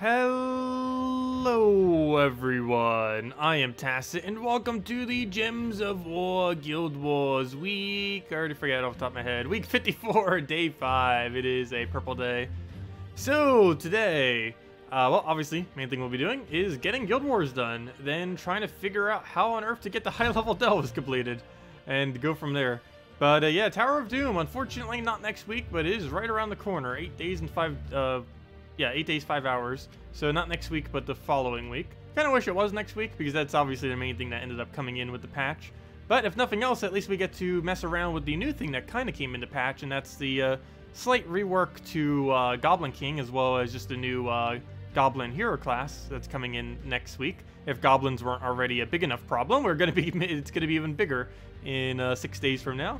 Hello everyone, I am Tacet and welcome to the Gems of War Guild Wars week, I already forgot off the top of my head, week 54, day 5, it is a purple day. So today, well obviously, main thing we'll be doing is getting Guild Wars done, then trying to figure out how on earth to get the high level delves completed, and go from there. But yeah, Tower of Doom, unfortunately not next week, but it is right around the corner, 8 days and 8 days, 5 hours. So not next week, but the following week. Kind of wish it was next week, because that's obviously the main thing that ended up coming in with the patch. But if nothing else, at least we get to mess around with the new thing that kind of came into patch, and that's the slight rework to Goblin King, as well as just a new Goblin Hero class that's coming in next week. If Goblins weren't already a big enough problem, it's gonna be even bigger in 6 days from now.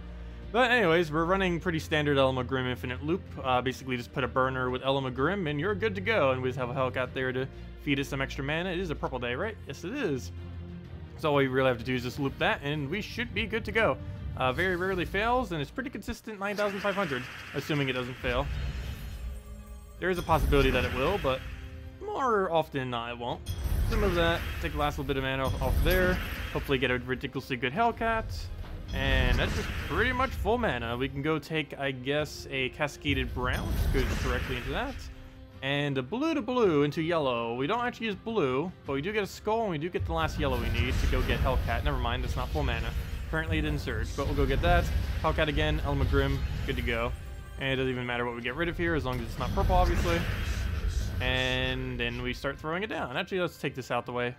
But anyways, we're running pretty standard Elemaugrim infinite loop. Basically just put a burner with Elemaugrim and you're good to go. And we just have a Hellcat there to feed us some extra mana. It is a purple day, right? Yes, it is. So all we really have to do is just loop that and we should be good to go. Very rarely fails and it's pretty consistent 9,500, assuming it doesn't fail. There is a possibility that it will, but more often than not it won't. So move that, take the last little bit of mana off there. Hopefully get a ridiculously good Hellcat. And that's just pretty much full mana. We can go take, I guess, a Cascaded Brown, which goes directly into that. And a blue to blue into yellow. We don't actually use blue, but we do get a skull, and we do get the last yellow we need to go get Hellcat. Never mind, that's not full mana. Currently it didn't surge, but we'll go get that. Hellcat again, Elemaugrim, good to go. And it doesn't even matter what we get rid of here, as long as it's not purple, obviously. And then we start throwing it down. Actually, let's take this out the way.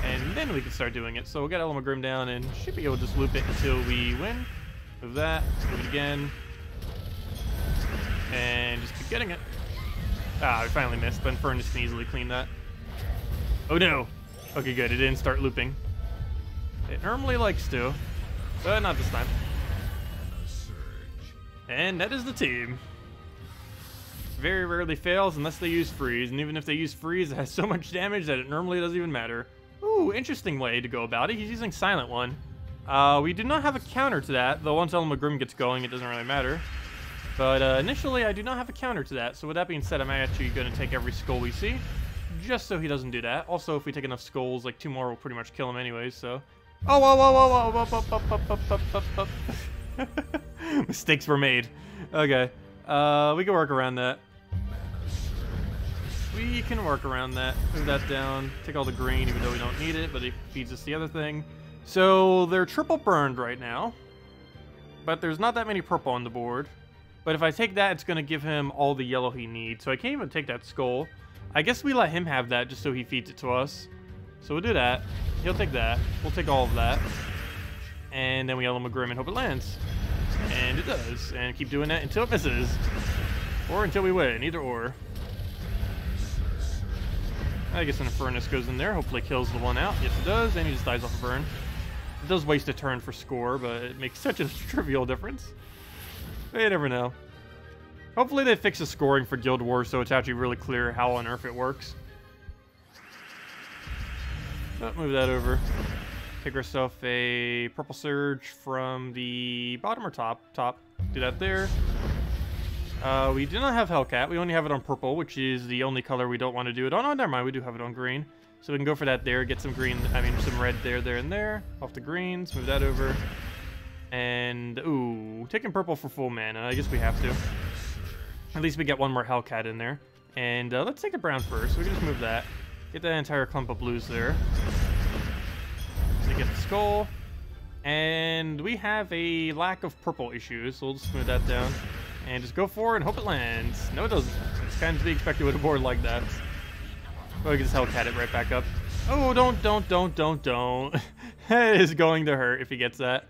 And then we can start doing it. So we'll get Elemaugrim down and should be able to just loop it until we win. Move that, move it again. And just keep getting it. Ah, we finally missed, but Furnace can easily clean that. Oh no! Okay, good, it didn't start looping. It normally likes to, but not this time. And that is the team. Very rarely fails unless they use freeze, and even if they use freeze, it has so much damage that it normally doesn't even matter. Ooh, interesting way to go about it. He's using Silent One. We do not have a counter to that, though once Elemaugrim gets going, it doesn't really matter. But initially, I do not have a counter to that, so with that being said, I'm actually going to take every skull we see, just so he doesn't do that. Also, if we take enough skulls, like 2 more will pretty much kill him anyways, so... Oh, whoa, whoa, whoa, whoa, whoa, whoa, whoa, whoa, whoa, whoa. Mistakes were made. Okay, we can work around that. We can work around that. Move that down. Take all the green, even though we don't need it, but it feeds us the other thing. So they're triple burned right now, but there's not that many purple on the board. But if I take that, it's going to give him all the yellow he needs. So I can't even take that skull. I guess we let him have that just so he feeds it to us. So we'll do that. He'll take that. We'll take all of that. And then we Elemaugrim and hope it lands. And it does. And keep doing that until it misses. Or until we win. Either or. I guess an Furnace goes in there, hopefully kills the one out. Yes, it does, and he just dies off a burn. It does waste a turn for score, but it makes such a trivial difference. But you never know. Hopefully they fix the scoring for Guild Wars so it's actually really clear how on earth it works. But move that over. Take ourselves a Purple Surge from the bottom or top? Top. Do that there. We do not have Hellcat. We only have it on purple, which is the only color we don't want to do it on. Oh, never mind. We do have it on green. So we can go for that there. Get some green, some red there, and there. Off the greens. Move that over. And, ooh, taking purple for full mana. I guess we have to. At least we get one more Hellcat in there. And let's take the brown first. We can just move that. Get that entire clump of blues there. So get the skull. And we have a lack of purple issues. So we'll just move that down. And just go for it and hope it lands. No, it doesn't. It's kind of to be expected with a board like that. Oh, we can just Hellcat it right back up. Oh, don't. It is going to hurt if he gets that.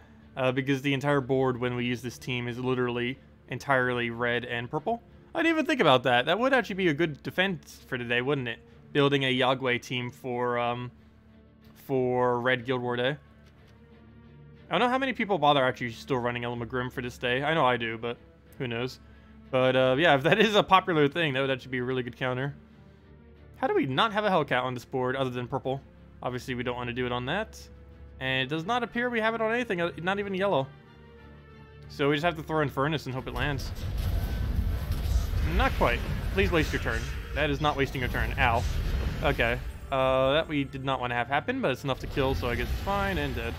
Because the entire board when we use this team is literally entirely red and purple. I didn't even think about that. That would actually be a good defense for today, wouldn't it? Building a Yagway team for Red Guild War Day. I don't know how many people bother actually still running Elemaugrim for this day. I know I do, but... who knows? But, yeah, if that is a popular thing, that would actually be a really good counter. How do we not have a Hellcat on this board other than purple? Obviously, we don't want to do it on that. And it does not appear we have it on anything, not even yellow. So we just have to throw in Furnace and hope it lands. Not quite. Please waste your turn. That is not wasting your turn. Ow. Okay. That we did not want to have happen, but it's enough to kill, so I guess it's fine, and dead.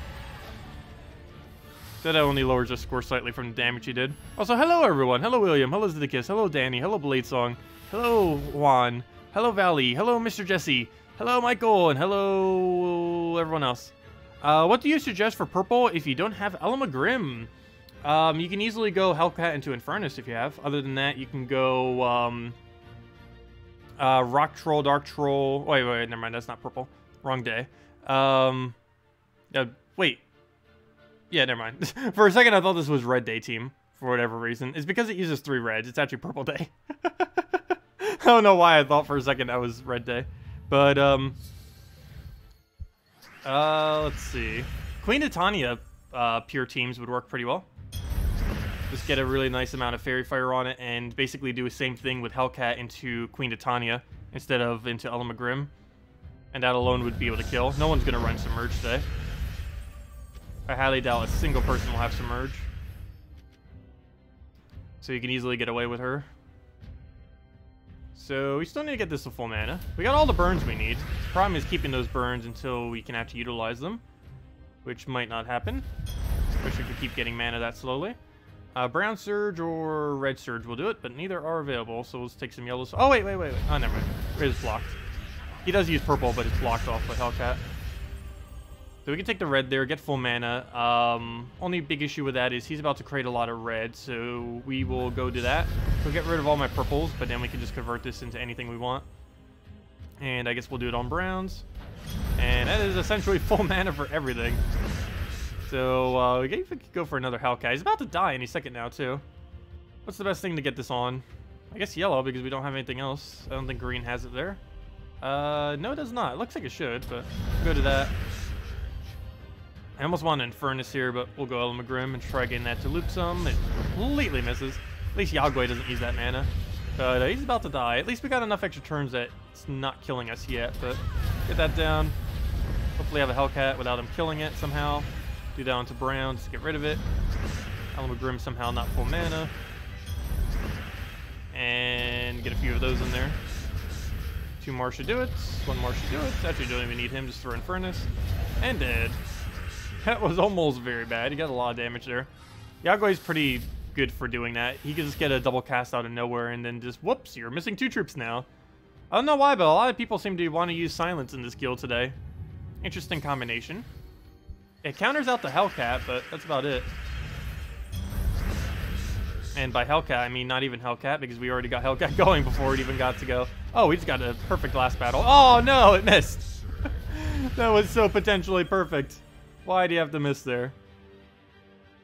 So that only lowers the score slightly from the damage he did. Also, hello everyone. Hello William. Hello Zeddicus. Hello Danny. Hello Bladesong. Hello Juan. Hello Valley. Hello Mr. Jesse. Hello Michael. And hello everyone else. What do you suggest for purple if you don't have Elemaugrim? You can easily go Hellcat into Infernus if you have. Other than that, you can go Rock Troll, Dark Troll. Wait, never mind. That's not purple. Wrong day. Wait. Yeah, never mind. For a second, I thought this was Red Day team for whatever reason. It's because it uses 3 reds. It's actually Purple Day. I don't know why I thought for a second that was Red Day. But, let's see. Queen Titania pure teams would work pretty well. Just get a really nice amount of Fairy Fire on it and basically do the same thing with Hellcat into Queen Titania instead of into Elemaugrim. And that alone would be able to kill. No one's going to run Submerge today. I highly doubt a single person will have Submerge. So you can easily get away with her. So we still need to get this to full mana. We got all the burns we need. The problem is keeping those burns until we can actually utilize them, which might not happen, especially if we keep getting mana that slowly. Brown Surge or Red Surge will do it, but neither are available, so let's take some yellows. Oh, wait. Oh, never mind. It is blocked. He does use purple, but it's blocked off by Hellcat. So we can take the red there, get full mana. Only big issue with that is he's about to create a lot of red, so we will go do that. We'll get rid of all my purples, but then we can just convert this into anything we want. And I guess we'll do it on browns. And that is essentially full mana for everything. So we could go for another Hellcat. He's about to die any second now, too. What's the best thing to get this on? I guess yellow, because we don't have anything else. I don't think green has it there. No, it does not. It looks like it should, but we'll go to that. I almost want an Infernus here, but we'll go Elemaugrim and try getting that to loop some. It completely misses. At least Yagway doesn't use that mana. But he's about to die. At least we got enough extra turns that it's not killing us yet. But get that down. Hopefully have a Hellcat without him killing it somehow. Do that onto browns to get rid of it. Elemaugrim somehow not full mana. And get a few of those in there. 2 more should do it. 1 more should do it. Actually, don't even need him. Just throw Infernus. And dead. That was almost very bad. He got a lot of damage there. Yagway's pretty good for doing that. He can just get a double cast out of nowhere and then just, whoops, you're missing 2 troops now. I don't know why, but a lot of people seem to want to use Silence in this guild today. Interesting combination. It counters out the Hellcat, but that's about it. And by Hellcat, I mean not even Hellcat, because we already got Hellcat going before it even got to go. Oh, we just got a perfect last battle. Oh, no, it missed. That was so potentially perfect. Why do you have to miss there?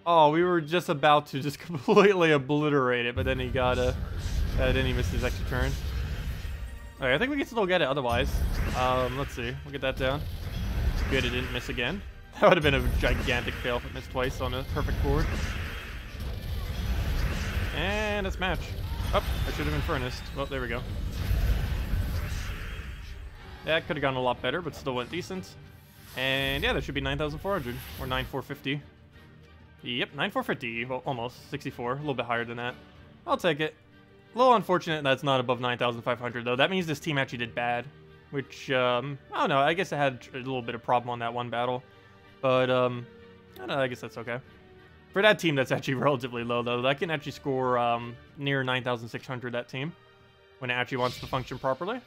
Oh, we were just about to just completely obliterate it, but then he got then he missed his extra turn. Alright, I think we can still get it otherwise. Let's see. We'll get that down. It's good it didn't miss again. That would have been a gigantic fail if it missed twice on a perfect board. And it's match. Oh, I should have Infernused. Well, there we go. That could have gone a lot better, but still went decent. And yeah, that should be 9,400 or 9,450. Yep, 9,450. Well, almost 64. A little bit higher than that. I'll take it. A little unfortunate that's not above 9,500 though. That means this team actually did bad, which I don't know. I guess I had a little bit of problem on that one battle, but I don't know. I guess that's okay. For that team, that's actually relatively low though. That can actually score near 9,600. That team, when it actually wants to function properly.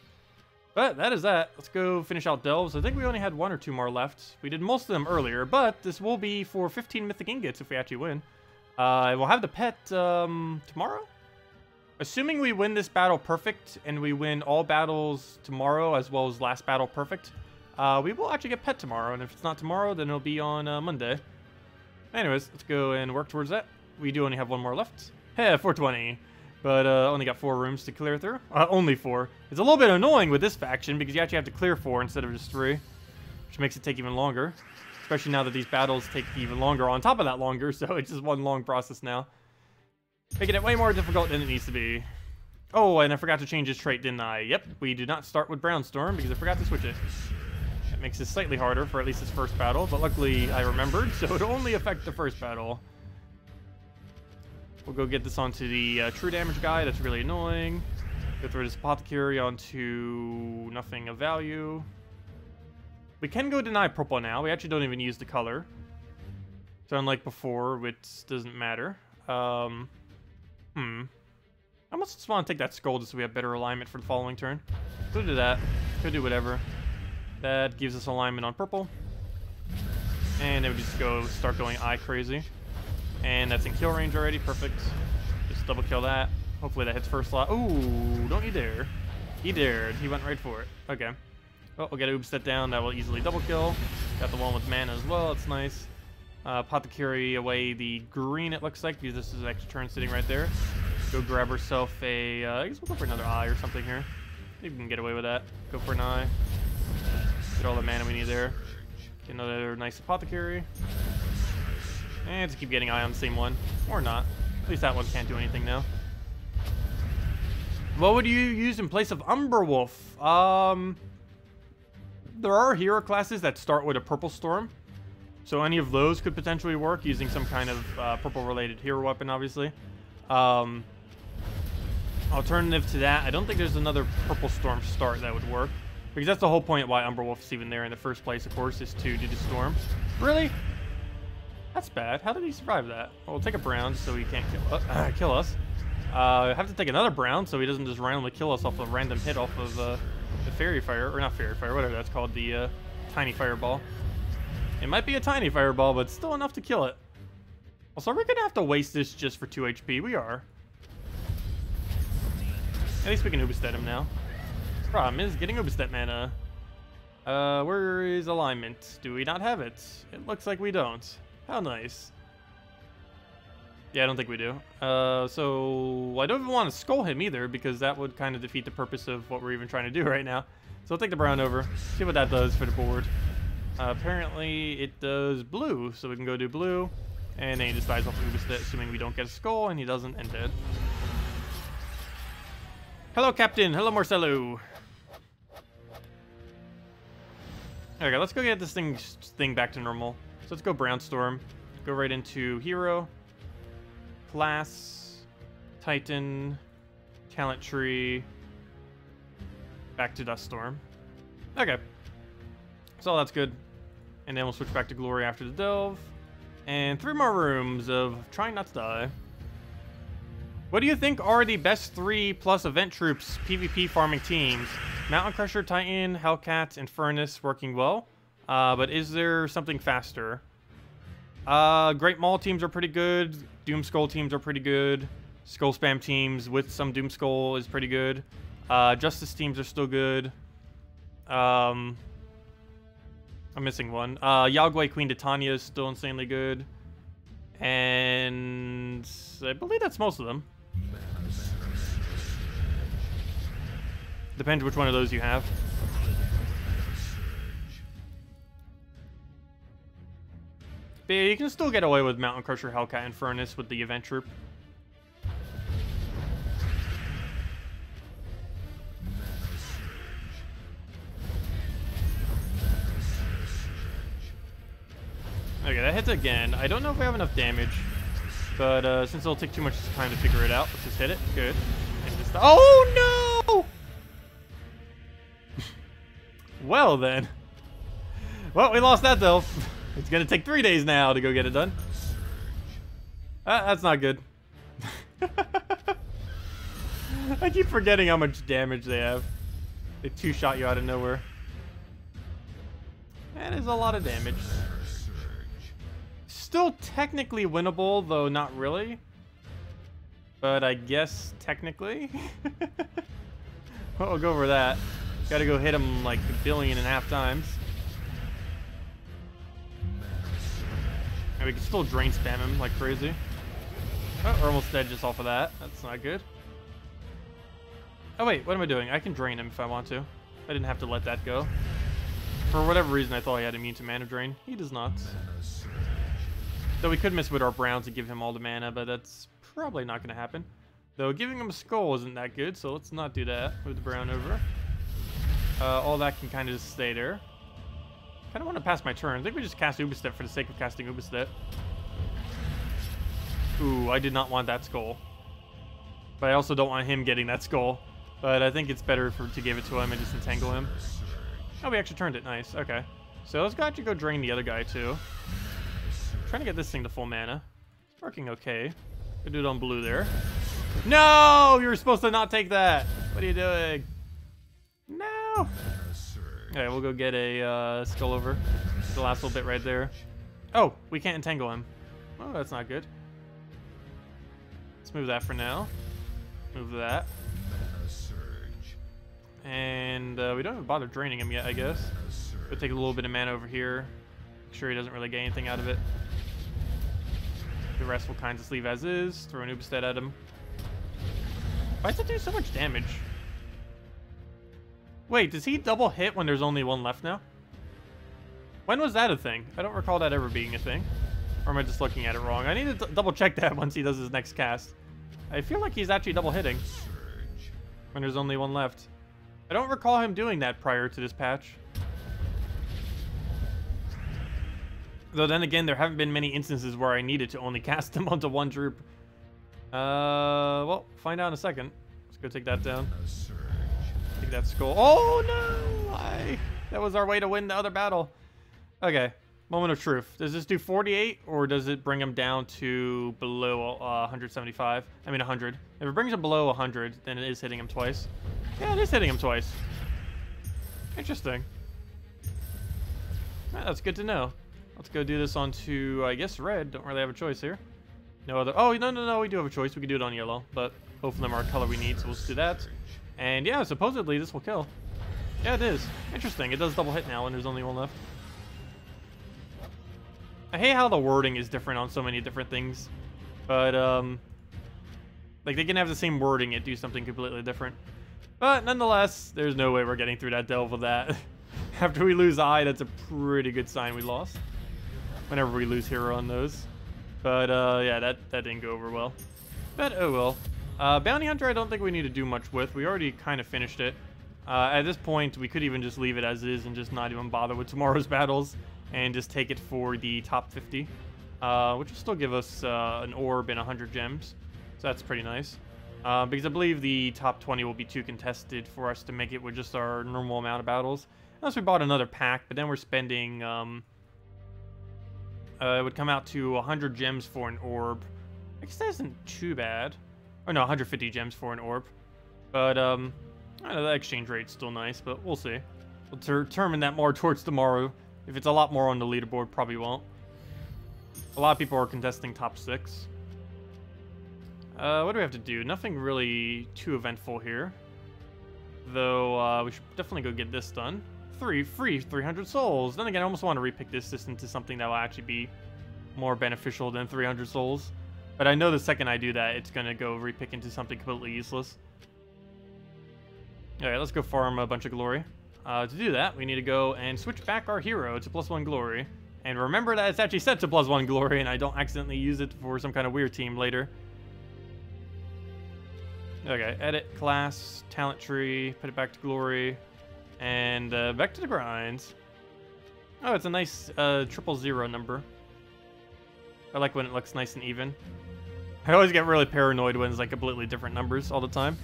But that is that. Let's go finish out Delves. I think we only had 1 or 2 more left. We did most of them earlier, but this will be for 15 Mythic Ingots if we actually win. We'll have the pet tomorrow. Assuming we win this battle perfect and we win all battles tomorrow as well as last battle perfect, we will actually get pet tomorrow. And if it's not tomorrow, then it'll be on Monday. Anyways, let's go and work towards that. We do only have 1 more left. Hey, 420. But only got 4 rooms to clear through. Only 4. It's a little bit annoying with this faction because you actually have to clear 4 instead of just 3. Which makes it take even longer. Especially now that these battles take even longer on top of that longer. So it's just one long process now. Making it way more difficult than it needs to be. Oh, and I forgot to change his trait, didn't I? Yep, we do not start with Brownstorm because I forgot to switch it. That makes it slightly harder for at least his first battle. But luckily I remembered, so it'll only affect the first battle. We'll go get this onto the true damage guy. That's really annoying. Go through this apothecary onto nothing of value. We can go deny purple now. We actually don't even use the color. So unlike before, which doesn't matter. I must just want to take that skull just so we have better alignment for the following turn. Go do that. Go do whatever. That gives us alignment on purple. And then we just start going eye crazy. And that's in kill range already. Perfect. Just double kill that. Hopefully that hits first slot. Ooh, don't you dare. He dared. He went right for it. Okay. Oh, we'll get Oobstet down. That will easily double kill. Got the one with mana as well. That's nice. Apothecary away the green, it looks like, because this is an extra turn sitting right there. Go grab herself a... I guess we'll go for another eye or something here. Maybe we can get away with that. Go for an eye. Get all the mana we need there. Get another nice apothecary. And to keep getting eye on the same one. Or not. At least that one can't do anything now. What would you use in place of Umberwolf? There are hero classes that start with a purple storm. So any of those could potentially work using some kind of purple-related hero weapon, obviously. Alternative to that, I don't think there's another purple storm start that would work. Because that's the whole point why Umberwolf's even there in the first place, of course, is to do the storm. Really? That's bad. How did he survive that? Well, we'll take a brown so he can't kill us. Have to take another brown so he doesn't just randomly kill us off a random hit off of the fairy fire, or not fairy fire, whatever that's called, the tiny fireball. It might be a tiny fireball, but still enough to kill it. Also, we're gonna have to waste this just for 2 HP. We are. At least we can Oobstet him now. Problem is getting Oobstet mana. Where is alignment? Do we not have it? It looks like we don't. How nice. Yeah, I don't think we do. So I don't even want to skull him either, because that would kind of defeat the purpose of what we're even trying to do right now. So I'll take the brown over, see what that does for the board. Apparently it does blue, so we can go do blue. And then he just dies off of Oobstet, assuming we don't get a skull, and he doesn't, and dead. Hello, Captain. Hello, Marcelo. Okay, let's go get this thing back to normal. So let's go Brownstorm. Go right into Hero, Class, Titan, Talent Tree, back to Duststorm. Okay. So that's good. And then we'll switch back to Glory after the Delve. And 3 more rooms of trying not to die. What do you think are the best 3+ event troops PvP farming teams? Mountain Crusher, Titan, Hellcat, and Furnace working well. But is there something faster? Great Maul teams are pretty good. Doomskull teams are pretty good. Skull Spam teams with some Doomskull is pretty good. Justice teams are still good. I'm missing one. Yagway Queen Titania is still insanely good. And I believe that's most of them. Depends which one of those you have. But yeah, you can still get away with Mountain Crusher, Hellcat, and Furnace with the event troop. Okay, that hits again. I don't know if we have enough damage, but since it'll take too much time to figure it out, let's just hit it. Good. And just, oh no! Well then. Well, we lost that though. It's gonna take 3 days now to go get it done. That's not good. I keep forgetting how much damage they have. They 2-shot you out of nowhere. That is a lot of damage. Still technically winnable, though not really. But I guess technically. We'll go over that. Gotta go hit him like 1.5 billion times. And we can still drain spam him like crazy. Oh, we're almost dead just off of that. That's not good. Oh wait, what am I doing? I can drain him if I want to. I didn't have to let that go. For whatever reason, I thought he had immune to mana drain. He does not. So we could miss with our browns and give him all the mana, but that's probably not going to happen. Though giving him a skull isn't that good, so let's not do that. Move the brown over. All that can kind of just stay there. Kind of want to pass my turn. I think we just cast Oobstet for the sake of casting Oobstet. Ooh, I did not want that skull. But I also don't want him getting that skull. But I think it's better to give it to him and just entangle him. Oh, we actually turned it. Nice. Okay. So let's actually go drain the other guy, too. Trying to get this thing to full mana. It's working okay. Good dude on blue there. No! You were supposed to not take that. What are you doing? No! Okay, we'll go get a skull over. The last little bit right there. Oh, we can't entangle him. Oh, that's not good. Let's move that for now. Move that. And we don't even bother draining him yet, I guess. We'll take a little bit of mana over here. Make sure he doesn't really get anything out of it. The rest will kind of leave as is. Throw an Ubstead at him. Why does it do so much damage? Wait, does he double hit when there's only one left now? When was that a thing? I don't recall that ever being a thing. Or am I just looking at it wrong? I need to double check that once he does his next cast. I feel like he's actually double hitting when there's only one left. I don't recall him doing that prior to this patch. Though then again, there haven't been many instances where I needed to only cast him onto one troop. Well, find out in a second. Let's go take that down. Take that skull. Oh no! Why? That was our way to win the other battle. Okay, moment of truth. Does this do 48 or does it bring him down to below 175? I mean 100. If it brings him below 100, then it is hitting him twice. Yeah, it is hitting him twice. Interesting. Well, that's good to know. Let's go do this onto, I guess, red. Don't really have a choice here. No other... Oh, no, we do have a choice. We can do it on yellow, but both of them are a color we need, so we'll just do that. And yeah, supposedly this will kill. Yeah, it is. Interesting. It does double hit now when there's only one left. I hate how the wording is different on so many different things. But, like, they can have the same wording yet do something completely different. But nonetheless, there's no way we're getting through that delve with that. After we lose Eye, that's a pretty good sign we lost. Whenever we lose hero on those. But, yeah, that didn't go over well. But, oh well. Bounty Hunter, I don't think we need to do much with. We already kind of finished it. At this point, we could even just leave it as is and just not even bother with tomorrow's battles. And just take it for the top 50. Which will still give us an orb and 100 gems. So that's pretty nice. Because I believe the top 20 will be too contested for us to make it with just our normal amount of battles. Unless we bought another pack, but then we're spending... it would come out to 100 gems for an orb. I guess that isn't too bad. Or no, 150 gems for an orb. But, I don't know, the exchange rate's still nice, but we'll see. We'll determine that more towards tomorrow. If it's a lot more on the leaderboard, probably won't. A lot of people are contesting top 6. What do we have to do? Nothing really too eventful here. Though, we should definitely go get this done. Free 300 souls. Then again, I almost want to repick this just into something that will actually be more beneficial than 300 souls. But I know the second I do that, it's going to go repick into something completely useless. Alright, let's go farm a bunch of glory. To do that, we need to go and switch back our hero to +1 glory. And remember that it's actually set to +1 glory, and I don't accidentally use it for some kind of weird team later. Okay, edit, class, talent tree, put it back to glory, and back to the grinds. Oh, it's a nice 000 number. I like when it looks nice and even. I always get really paranoid when it's like completely different numbers all the time.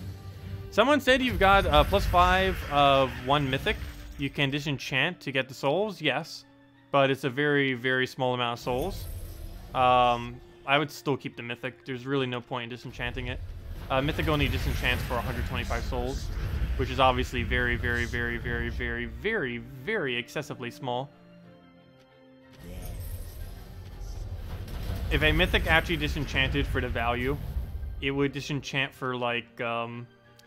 Someone said you've got +5 of 1 mythic. You can disenchant to get the souls, yes. But it's a very, very small amount of souls. I would still keep the mythic. There's really no point in disenchanting it. Mythic only disenchants for 125 souls, which is obviously very, very, very, very, very, very, very excessively small. If a mythic actually disenchanted for the value, it would disenchant for like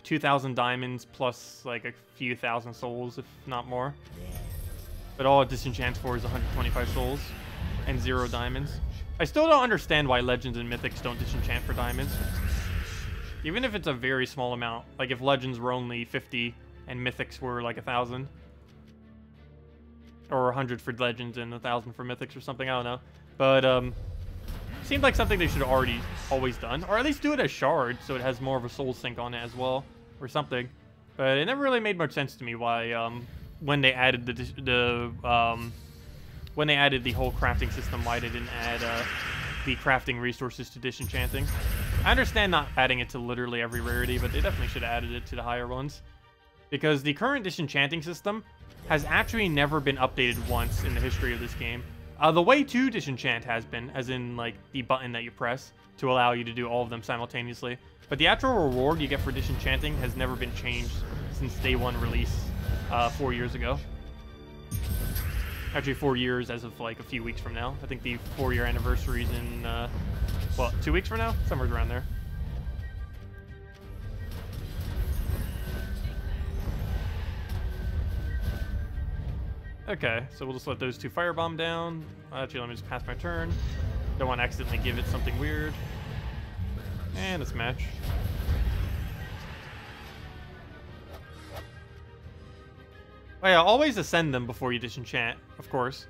2,000 diamonds plus like a few thousand souls, if not more. But all it disenchants for is 125 souls and 0 diamonds. I still don't understand why legends and mythics don't disenchant for diamonds. Even if it's a very small amount, like if legends were only 50 and mythics were like 1,000. Or 100 for legends and 1,000 for mythics or something, I don't know. But, seemed like something they should have already always done. Or at least do it as shard, so it has more of a soul sync on it as well. Or something. But it never really made much sense to me why, when they added when they added the whole crafting system, why they didn't add, the crafting resources to disenchanting. I understand not adding it to literally every rarity, but they definitely should have added it to the higher ones. Because the current disenchanting system has actually never been updated once in the history of this game. The way to disenchant has been, as in like the button that you press to allow you to do all of them simultaneously. But the actual reward you get for disenchanting has never been changed since day one release 4 years ago. Actually 4 years as of like a few weeks from now. I think the 4-year anniversary is in, well, 2 weeks from now? Somewhere around there. Okay, so we'll just let those 2 firebomb down. Actually, let me just pass my turn. Don't want to accidentally give it something weird. And let's match. Oh yeah, always ascend them before you disenchant, of course.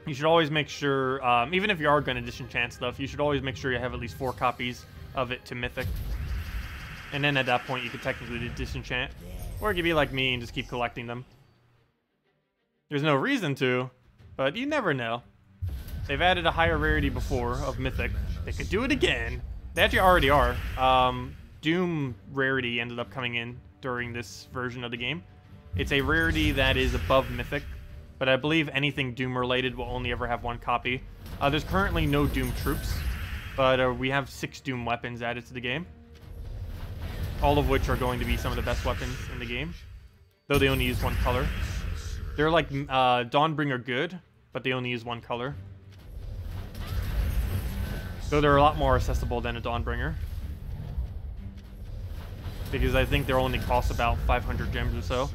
You should always make sure, even if you are going to disenchant stuff, you should always make sure you have at least 4 copies of it to Mythic. And then at that point, you could technically disenchant. Or you could be like me and just keep collecting them. There's no reason to, but you never know. They've added a higher rarity before of Mythic. They could do it again. They actually already are. Doom rarity ended up coming in during this version of the game. It's a rarity that is above Mythic, but I believe anything Doom related will only ever have 1 copy. There's currently no Doom troops, but we have 6 Doom weapons added to the game. All of which are going to be some of the best weapons in the game, though they only use 1 color. They're like Dawnbringer good, but they only use 1 color. Though they're a lot more accessible than a Dawnbringer. Because I think they only cost about 500 gems or so.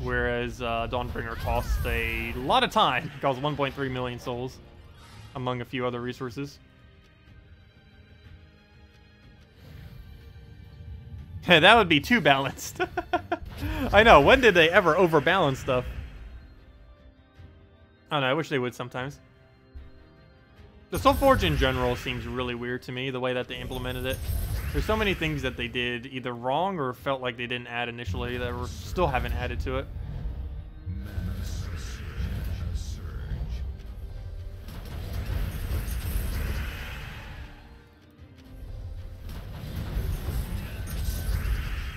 Whereas Dawnbringer costs a lot of time. It costs 1.3 million souls, among a few other resources. That would be too balanced. I know, when did they ever overbalance stuff? I don't know, I wish they would sometimes. The Soulforge in general seems really weird to me, the way that they implemented it. There's so many things that they did either wrong or felt like they didn't add initially that still haven't added to it.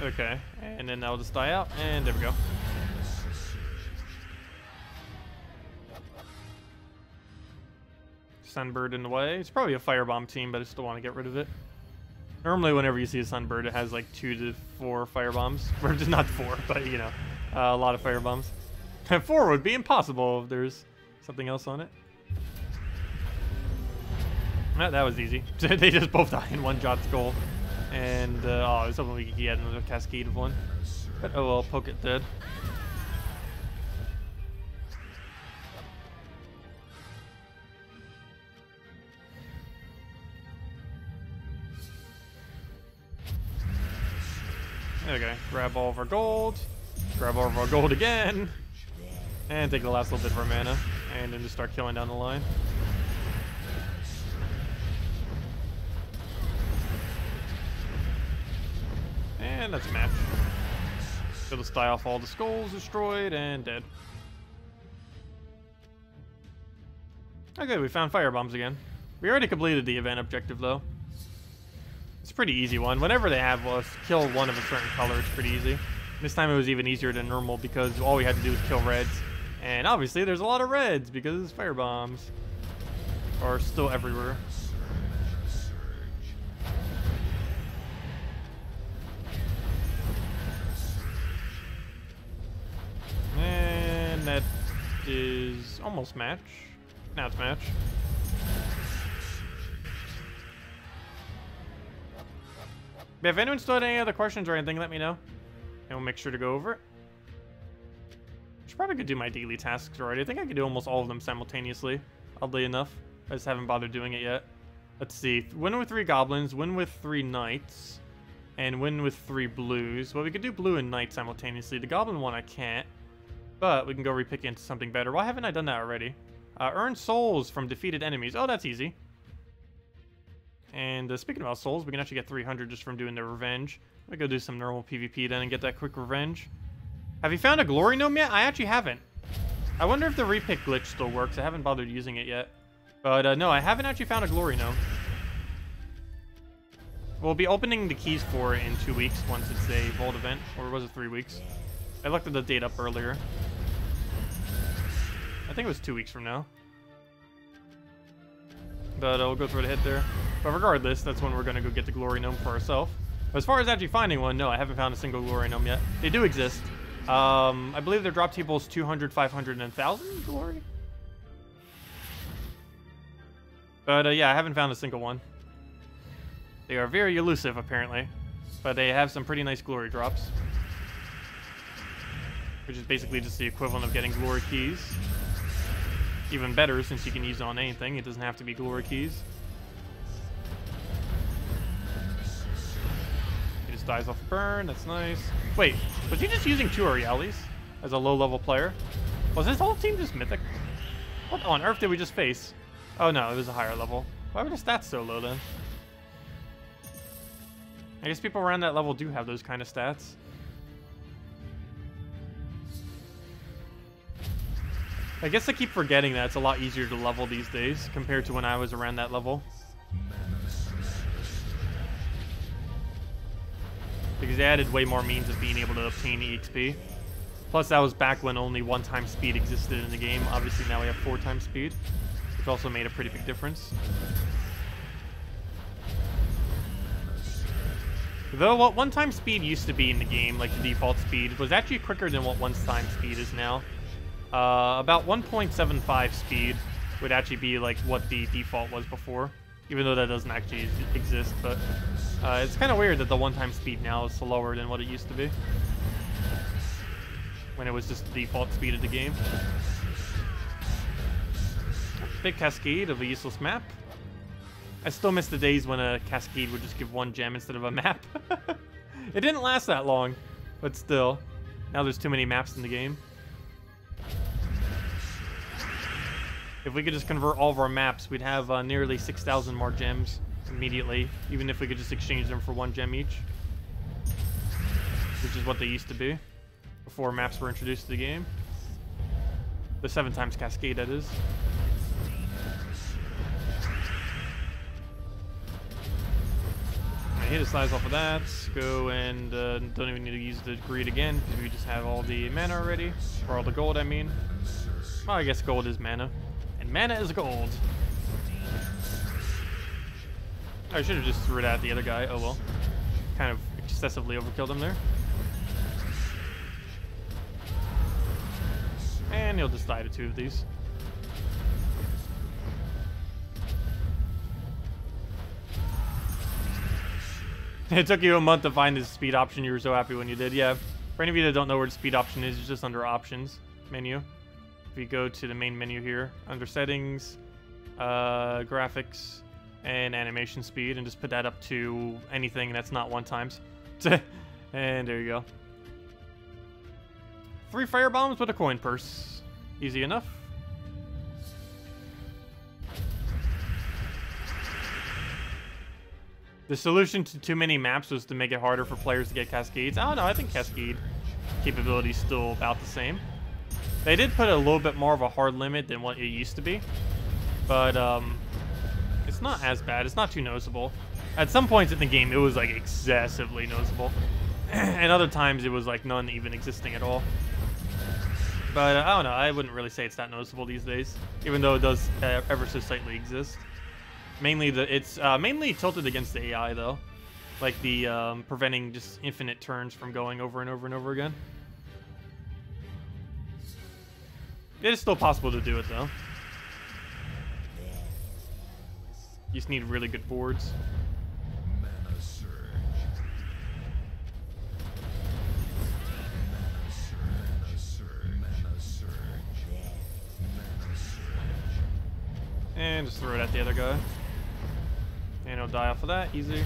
Okay, and then that'll just die out, and there we go. Sunbird in the way. It's probably a firebomb team, but I still want to get rid of it. Normally, whenever you see a Sunbird, it has like 2 to 4 firebombs. Or just not 4, but you know, a lot of firebombs. 4 would be impossible if there's something else on it. That was easy. They just both die in one Jot Skull. And, oh, I was hoping we could get another cascade of 1. But, oh well, poke it dead. Okay, grab all of our gold. Grab all of our gold again. And take the last little bit of our mana. And then just start killing down the line. And that's a match. So let's die off all the skulls, destroyed, and dead. Okay, we found firebombs again. We already completed the event objective, though. It's a pretty easy one. Whenever they have us kill one of a certain color, it's pretty easy. This time it was even easier than normal because all we had to do was kill reds. And obviously there's a lot of reds because firebombs are still everywhere. And that is almost match. Now it's match. But if anyone still had any other questions or anything, let me know. And we'll make sure to go over it. I should probably could do my daily tasks already. I think I could do almost all of them simultaneously, oddly enough. I just haven't bothered doing it yet. Let's see. Win with 3 goblins, win with 3 knights, and win with 3 blues. Well, we could do blue and knight simultaneously. The goblin one I can't. But we can go repick into something better. Why haven't I done that already? Earn souls from defeated enemies. Oh, that's easy. And speaking about souls, we can actually get 300 just from doing the revenge. Let me go do some normal PvP then and get that quick revenge. Have you found a glory gnome yet? I actually haven't. I wonder if the repick glitch still works. I haven't bothered using it yet. But no, I haven't actually found a glory gnome. We'll be opening the keys for it in 2 weeks once it's a vault event. Or was it 3 weeks? I looked at the date up earlier. I think it was 2 weeks from now. But we'll go through the hit there. But regardless, that's when we're going to go get the glory gnome for ourselves. As far as actually finding one, no, I haven't found a single glory gnome yet. They do exist. I believe their drop table is 200, 500, and 1,000 glory. But yeah, I haven't found a single one. They are very elusive, apparently. But they have some pretty nice glory drops. Which is basically just the equivalent of getting glory keys. Even better, since you can use it on anything. It doesn't have to be glory keys. He just dies off a burn. That's nice. Wait, was he just using 2 Aureales as a low-level player? Was his whole team just mythic? What on earth did we just face? Oh no, it was a higher level. Why were the stats so low then? I guess people around that level do have those kind of stats. I guess I keep forgetting that it's a lot easier to level these days compared to when I was around that level. Because they added way more means of being able to obtain EXP. Plus that was back when only 1-time speed existed in the game. Obviously now we have 4-time speed, which also made a pretty big difference. Though what 1-time speed used to be in the game, like the default speed, was actually quicker than what 1-time speed is now. About 1.75 speed would actually be like what the default was before, even though that doesn't actually exist. But it's kind of weird that the 1-time speed now is slower than what it used to be, when it was just the default speed of the game. Big cascade of a useless map. I still miss the days when a cascade would just give 1 gem instead of a map. It didn't last that long, but still. Now there's too many maps in the game. If we could just convert all of our maps, we'd have nearly 6,000 more gems immediately, even if we could just exchange them for 1 gem each. Which is what they used to be before maps were introduced to the game. The 7 times cascade, that is. Hit his size off of that. Go and don't even need to use the greed again because we just have all the mana already. Or all the gold, I mean. Well, I guess gold is mana. And mana is gold. I should have just threw it at the other guy. Oh well. Kind of excessively overkilled him there. And he'll just die to 2 of these. It took you a month to find the speed option. You were so happy when you did. Yeah. For any of you that don't know where the speed option is, it's just under options menu. If you go to the main menu here, under settings, graphics, and animation speed, and just put that up to anything that's not 1 times. And there you go. 3 fire bombs with a coin purse. Easy enough. The solution to too many maps was to make it harder for players to get cascades. I don't know, I think cascade capability is still about the same. They did put a little bit more of a hard limit than what it used to be. But it's not as bad. It's not too noticeable. At some points in the game, it was like excessively noticeable. And other times, it was like none even existing at all. But I don't know, I wouldn't really say it's that noticeable these days. Even though it does ever so slightly exist. Mainly, it's mainly tilted against the AI, though. Like the preventing just infinite turns from going over and over and over again. It is still possible to do it, though. You just need really good boards. And just throw it at the other guy. And he'll die off of that, easy.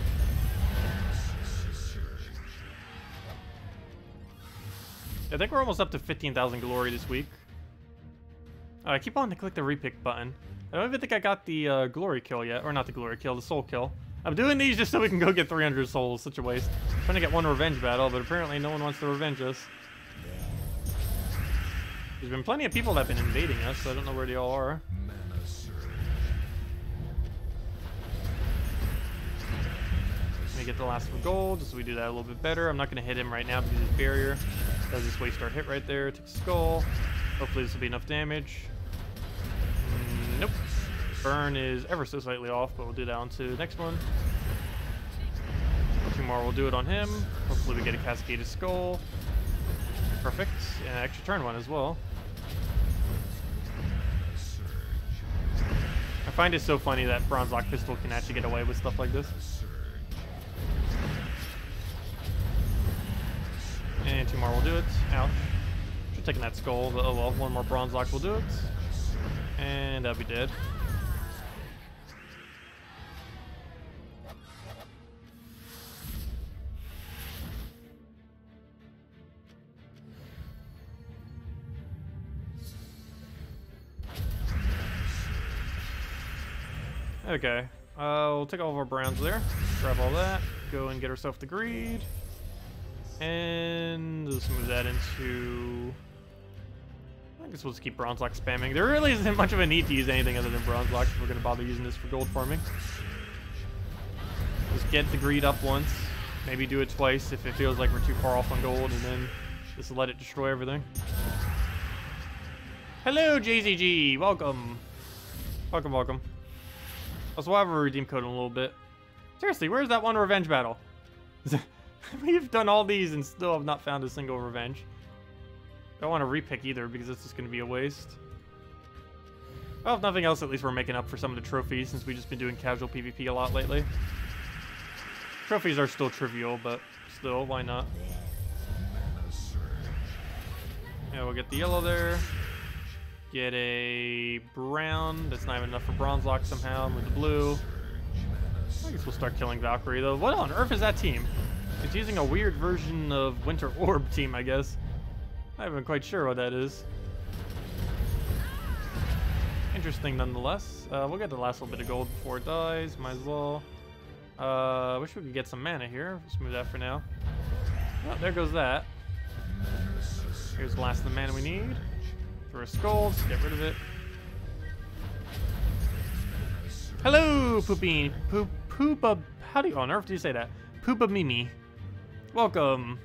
I think we're almost up to 15,000 glory this week. I keep wanting to click the repick button. I don't even think I got the glory kill yet. Or not the glory kill, the soul kill. I'm doing these just so we can go get 300 souls. Such a waste. I'm trying to get 1 revenge battle, but apparently no one wants to revenge us. There's been plenty of people that have been invading us, so I don't know where they all are. get the last of gold, just so we do that a little bit better. I'm not going to hit him right now because of his barrier. Does just waste our hit right there. Take a skull. Hopefully this will be enough damage. Nope. Burn is ever so slightly off, but we'll do that on to the next one. 2 more will do it on him. Hopefully we get a Cascaded Skull. Perfect. And extra turn 1 as well. I find it so funny that Bronze Lock Pistol can actually get away with stuff like this. And 2 more will do it. Ouch. Should have taken that skull, but oh well. 1 more Bronze Lock will do it. And that'll be dead. Okay, we'll take all of our browns there, grab all that, go and get ourselves the greed, and let's move that into, I guess we'll just keep Bronze Lock spamming. There really isn't much of a need to use anything other than Bronze Lock if we're going to bother using this for gold farming. Just get the greed up once, maybe do it twice if it feels like we're too far off on gold, and then just let it destroy everything. Hello, JZG, welcome. Welcome, welcome. Also, we'll have a redeem code in a little bit. Seriously, where's that one revenge battle? We've done all these and still have not found a single revenge. I don't want to repick either because it's just going to be a waste. Well, if nothing else, at least we're making up for some of the trophies since we've just been doing casual PvP a lot lately. Trophies are still trivial, but still, why not? Yeah, we'll get the yellow there. Get a brown. That's not even enough for Bronze Lock somehow. With the blue. I guess we'll start killing Valkyrie though. What on earth is that team? It's using a weird version of Winter Orb team, I guess. I'm not even quite sure what that is. Interesting nonetheless. We'll get the last little bit of gold before it dies. Might as well. Wish we could get some mana here. Let's move that for now. Oh, there goes that. Here's the last of the mana we need. For a skull, just get rid of it. Hello, Poopine. Poopa. How do you on earth do you say that? Poopa Mimi. Welcome.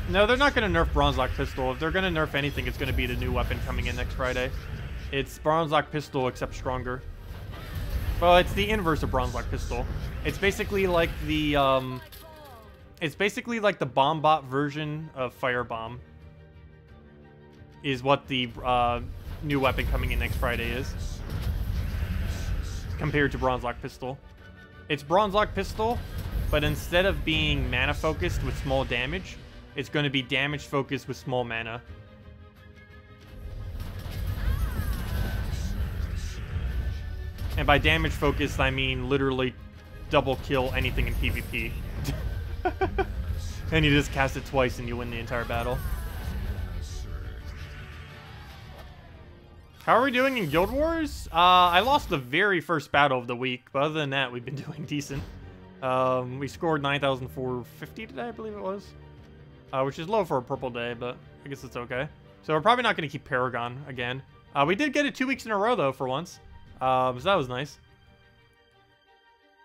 No, they're not going to nerf Bronze Lock Pistol. If they're going to nerf anything, it's going to be the new weapon coming in next Friday. It's Bronze Lock Pistol, except stronger. Well, it's the inverse of Bronze Lock Pistol. It's basically like the, it's basically like the bomb bot version of Firebomb. Is what the new weapon coming in next Friday is. Compared to Bronze Lock Pistol. It's Bronze Lock Pistol, but instead of being mana focused with small damage, it's going to be damage focused with small mana. And by damage focused, I mean literally double kill anything in PvP. And you just cast it twice and you win the entire battle. How are we doing in Guild Wars? I lost the very first battle of the week, but other than that, we've been doing decent. We scored 9,450 today, I believe it was. Which is low for a purple day, but I guess it's okay. So we're probably not going to keep Paragon again. We did get it 2 weeks in a row, though, for once. So that was nice.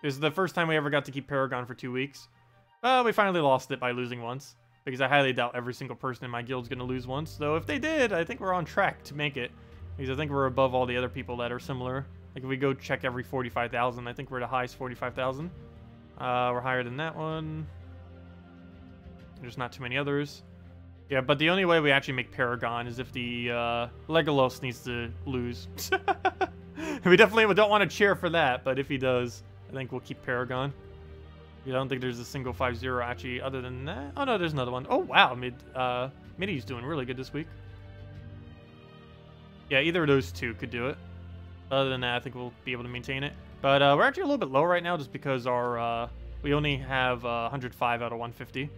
This is the first time we ever got to keep Paragon for 2 weeks. We finally lost it by losing once. Because I highly doubt every single person in my guild's going to lose once. Though if they did, I think we're on track to make it. Because I think we're above all the other people that are similar. Like if we go check every 45,000, I think we're the highest 45,000. We're higher than that one. There's not too many others. Yeah, but the only way we actually make Paragon is if the Legolas needs to lose. We definitely don't want to cheer for that, but if he does, I think we'll keep Paragon. Yeah, I don't think there's a single 5-0 actually other than that. Oh no, there's another one. Oh wow, Midi's doing really good this week. Yeah, either of those two could do it. Other than that, I think we'll be able to maintain it. But we're actually a little bit low right now just because our we only have 105 out of 150.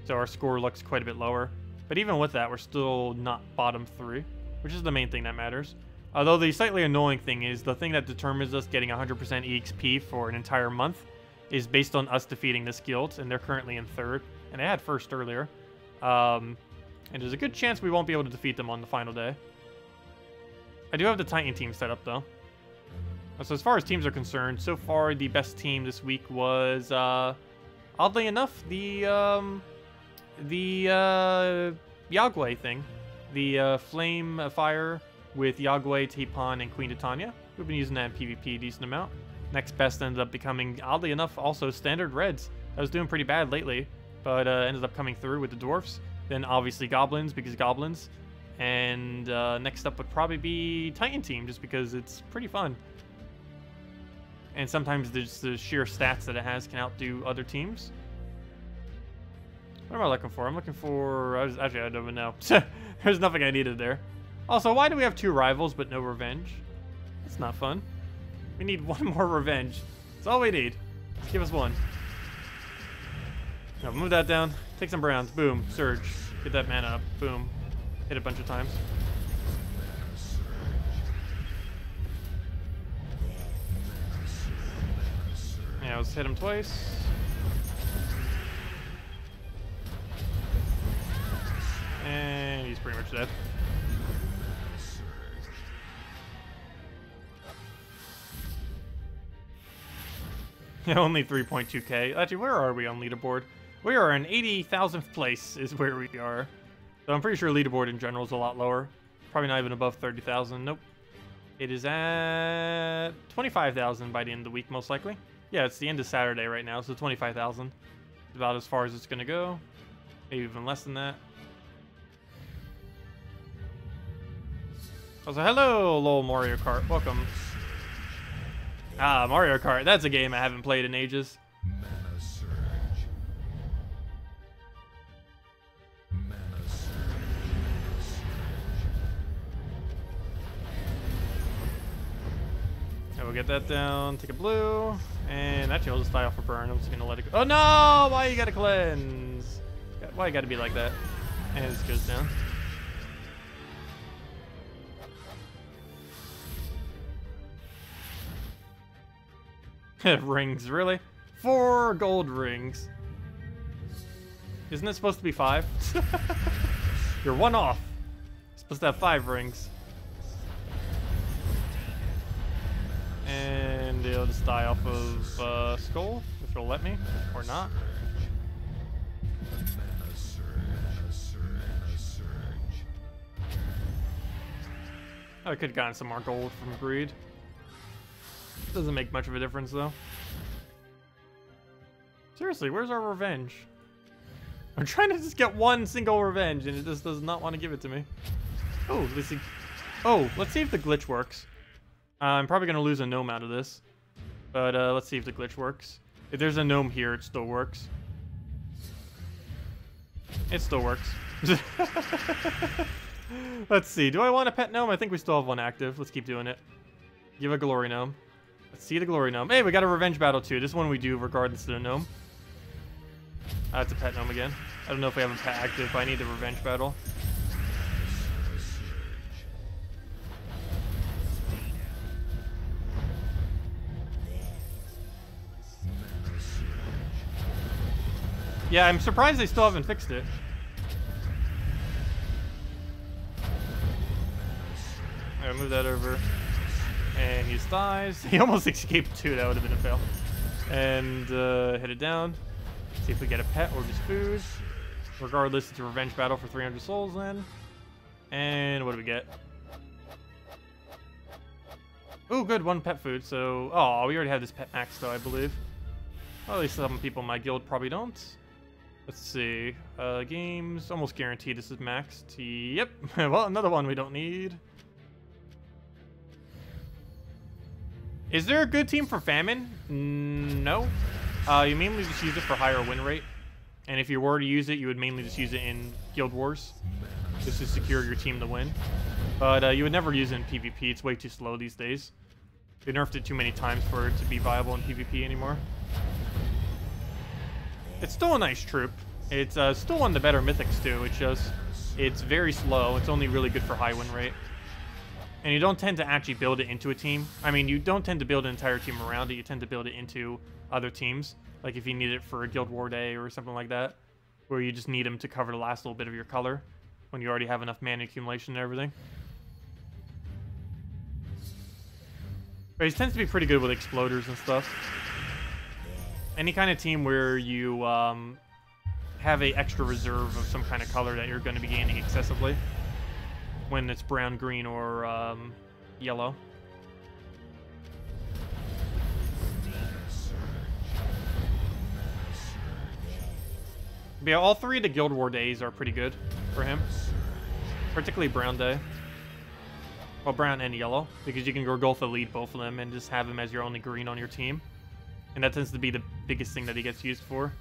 So our score looks quite a bit lower. But even with that, we're still not bottom 3, which is the main thing that matters. Although the slightly annoying thing is the thing that determines us getting 100% EXP for an entire month is based on us defeating this guild, and they're currently in 3rd. And they had 1st earlier. And there's a good chance we won't be able to defeat them on the final day. I do have the Titan team set up, though. So as far as teams are concerned, so far the best team this week was, oddly enough, the Yagway thing. The Flame Fire with Yagway, Tapon, and Queen Titania. We've been using that in PvP a decent amount. Next best ended up becoming, oddly enough, also Standard Reds. I was doing pretty bad lately, but ended up coming through with the Dwarfs. Then obviously Goblins, because Goblins. And next up would probably be Titan team, just because it's pretty fun. And sometimes there's the sheer stats that it has can outdo other teams. What am I looking for? I'm looking for... Actually, I don't even know. There's nothing I needed there. Also, why do we have 2 rivals but no revenge? That's not fun. We need 1 more revenge. That's all we need. Just give us 1. No, move that down. Take some browns. Boom. Surge. Get that mana up. Boom. Hit a bunch of times. Yeah, let's hit him twice. And he's pretty much dead. Yeah, only 3.2k. Actually, where are we on leaderboard? We are in 80,000th place is where we are. So I'm pretty sure leaderboard in general is a lot lower. Probably not even above 30,000. Nope. It is at 25,000 by the end of the week, most likely. Yeah, it's the end of Saturday right now, so 25,000. About as far as it's going to go. Maybe even less than that. Also, hello, lol Mario Kart. Welcome. Ah, Mario Kart. That's a game I haven't played in ages. We'll get that down, take a blue, and actually I'll just die off a burn. I'm just gonna let it go. Oh no! Why you gotta cleanse? Why you gotta be like that? And it just goes down. Rings, really? 4 gold rings. Isn't it supposed to be 5? You're 1 off. You're supposed to have 5 rings. And it'll just die off of Skull, if it'll let me, or not. Oh, I could have gotten some more gold from Greed. Doesn't make much of a difference, though. Seriously, where's our revenge? I'm trying to just get 1 single revenge, and it just does not want to give it to me. Oh, let's see. Oh, let's see if the glitch works. I'm probably going to lose a gnome out of this. But let's see if the glitch works. If there's a gnome here, it still works. It still works. Let's see. Do I want a pet gnome? I think we still have 1 active. Let's keep doing it. Give a glory gnome. Let's see the glory gnome. Hey, we got a revenge battle too. This one we do regardless of the gnome. It's a pet gnome again. I don't know if we have a pet active, but I need the revenge battle. Yeah, I'm surprised they still haven't fixed it. Alright, move that over. And he dies. He almost escaped too, that would have been a fail. And hit it down. See if we get a pet or just food. Regardless, it's a revenge battle for 300 souls then. And what do we get? Oh, good, 1 pet food. So, oh, we already have this pet max though, I believe. Well, at least some people in my guild probably don't. Let's see. Games. Almost guaranteed this is maxed. Yep. Well, another one we don't need. Is there a good team for Famine? No. You mainly just use it for higher win rate. And if you were to use it, you would mainly just use it in Guild Wars. Just to secure your team to win. But you would never use it in PvP. It's way too slow these days. They nerfed it too many times for it to be viable in PvP anymore. It's still a nice troop. It's still one of the better mythics too. It's very slow. It's only really good for high win rate. And you don't tend to actually build it into a team. I mean, you don't tend to build an entire team around it. You tend to build it into other teams. Like if you need it for a Guild War Day or something like that. Where you just need them to cover the last little bit of your color. When you already have enough mana accumulation and everything. But he tends to be pretty good with exploders and stuff. Any kind of team where you have a extra reserve of some kind of color that you're going to be gaining excessively. When it's brown, green, or yellow. But yeah, all three of the Guild War days are pretty good for him. Particularly Brown Day. Well, brown and yellow. Because you can Gorgulfa lead both of them and just have him as your only green on your team. And that tends to be the biggest thing that he gets used for.